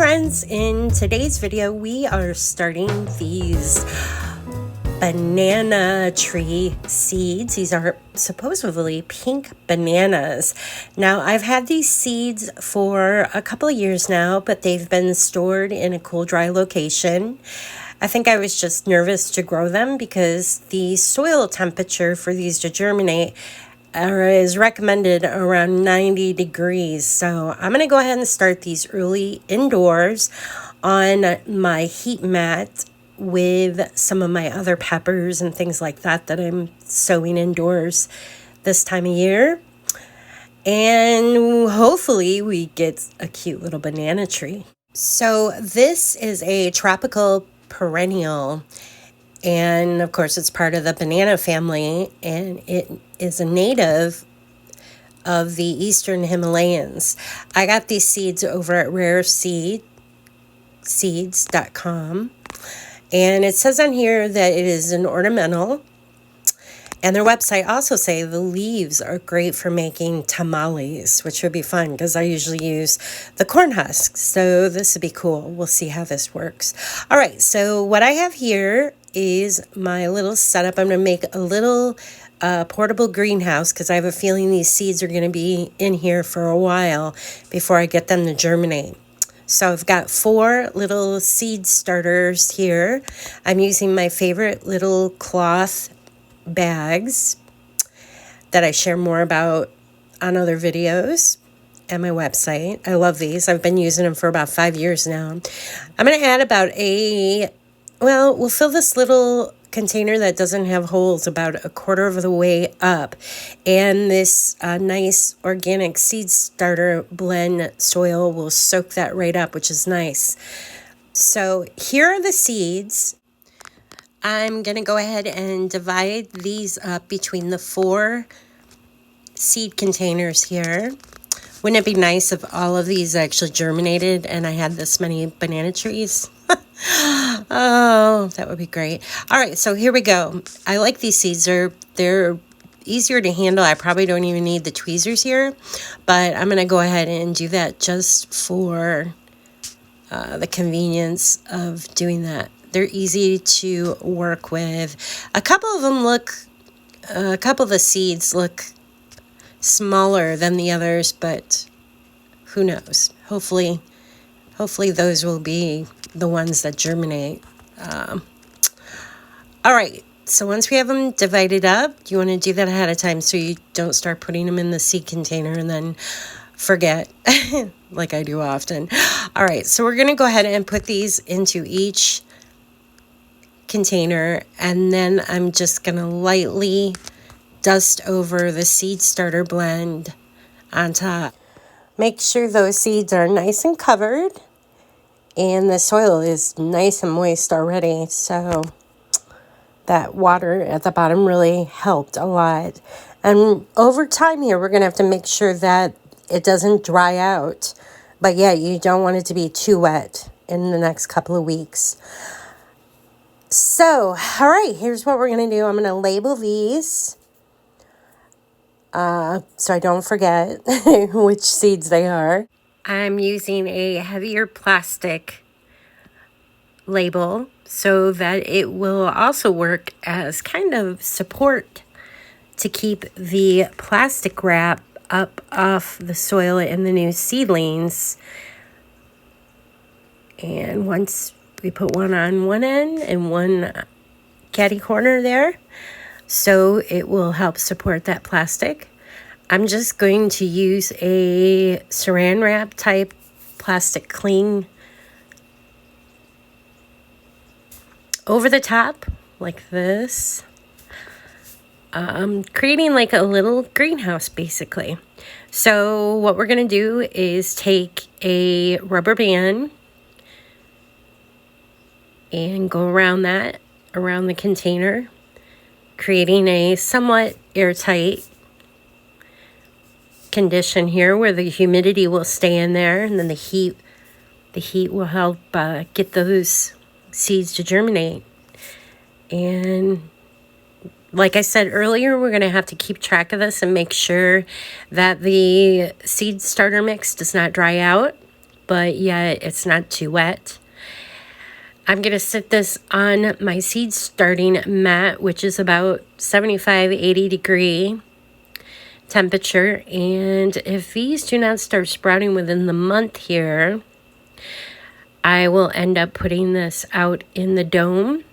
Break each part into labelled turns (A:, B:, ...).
A: friends, in today's video we are starting these banana tree seeds. These are supposedly pink bananas. Now I've had these seeds for a couple of years now, but they've been stored in a cool, dry location. I think I was just nervous to grow them because the soil temperature for these to germinate is recommended around 90 degrees. So I'm going to go ahead and start these early indoors on my heat mat with some of my other peppers and things like that I'm sowing indoors this time of year. And hopefully we get a cute little banana tree. So this is a tropical perennial, and of course it's part of the banana family, and it is a native of the eastern Himalayas. I got these seeds over at rareseeds.com, and it says on here that it is an ornamental, and their website also say the leaves are great for making tamales, which would be fun because I usually use the corn husks. So this would be cool. We'll see how this works. All right, so what I have here is my little setup. I'm going to make a little portable greenhouse because I have a feeling these seeds are going to be in here for a while before I get them to germinate. So I've got 4 little seed starters here. I'm using my favorite little cloth bags that I share more about on other videos and my website. I love these. I've been using them for about 5 years now. I'm going to add about we'll fill this little container that doesn't have holes about 1/4 of the way up. And this nice organic seed starter blend soil will soak that right up, which is nice. So here are the seeds. I'm going to go ahead and divide these up between the 4 seed containers here. Wouldn't it be nice if all of these actually germinated and I had this many banana trees? Oh, that would be great. All right, so here we go. I like these seeds. They're easier to handle. I probably don't even need the tweezers here, but I'm going to go ahead and do that just for the convenience of doing that. They're easy to work with. A couple of the seeds look smaller than the others, but who knows? Hopefully those will be the ones that germinate. All right, so once we have them divided up, you want to do that ahead of time so you don't start putting them in the seed container and then forget like I do often. All right, so we're going to go ahead and put these into each container, and then I'm just going to lightly dust over the seed starter blend on top. Make sure those seeds are nice and covered and the soil is nice and moist already, so that water at the bottom really helped a lot. And over time here we're going to have to make sure that it doesn't dry out, but yeah, you don't want it to be too wet in the next couple of weeks. So, all right, here's what we're going to do. I'm going to label these so I don't forget which seeds they are. I'm using a heavier plastic label so that it will also work as kind of support to keep the plastic wrap up off the soil and the new seedlings. And once we put one on one end and one catty corner there, so it will help support that plastic. I'm just going to use a saran wrap type plastic cling over the top like this, creating like a little greenhouse basically. So what we're going to do is take a rubber band and go around the container, creating a somewhat airtight condition here where the humidity will stay in there, and then the heat will help get those seeds to germinate. And like I said earlier, we're going to have to keep track of this and make sure that the seed starter mix does not dry out. but yet it's not too wet. I'm going to sit this on my seed starting mat, which is about 75, 80 degree temperature. And if these do not start sprouting within the month here, I will end up putting this out in the dome,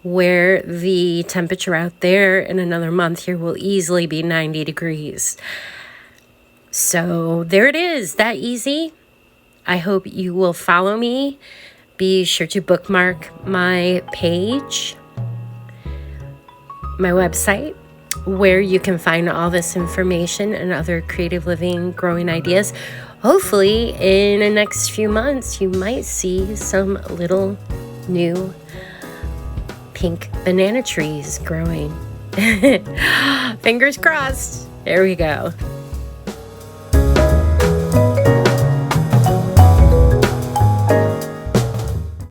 A: where the temperature out there in another month here will easily be 90 degrees. So there it is, that easy. I hope you will follow me. Be sure to bookmark my page, my website, where you can find all this information and other creative living growing ideas. Hopefully in the next few months you might see some little new pink banana trees growing. Fingers crossed. There we go.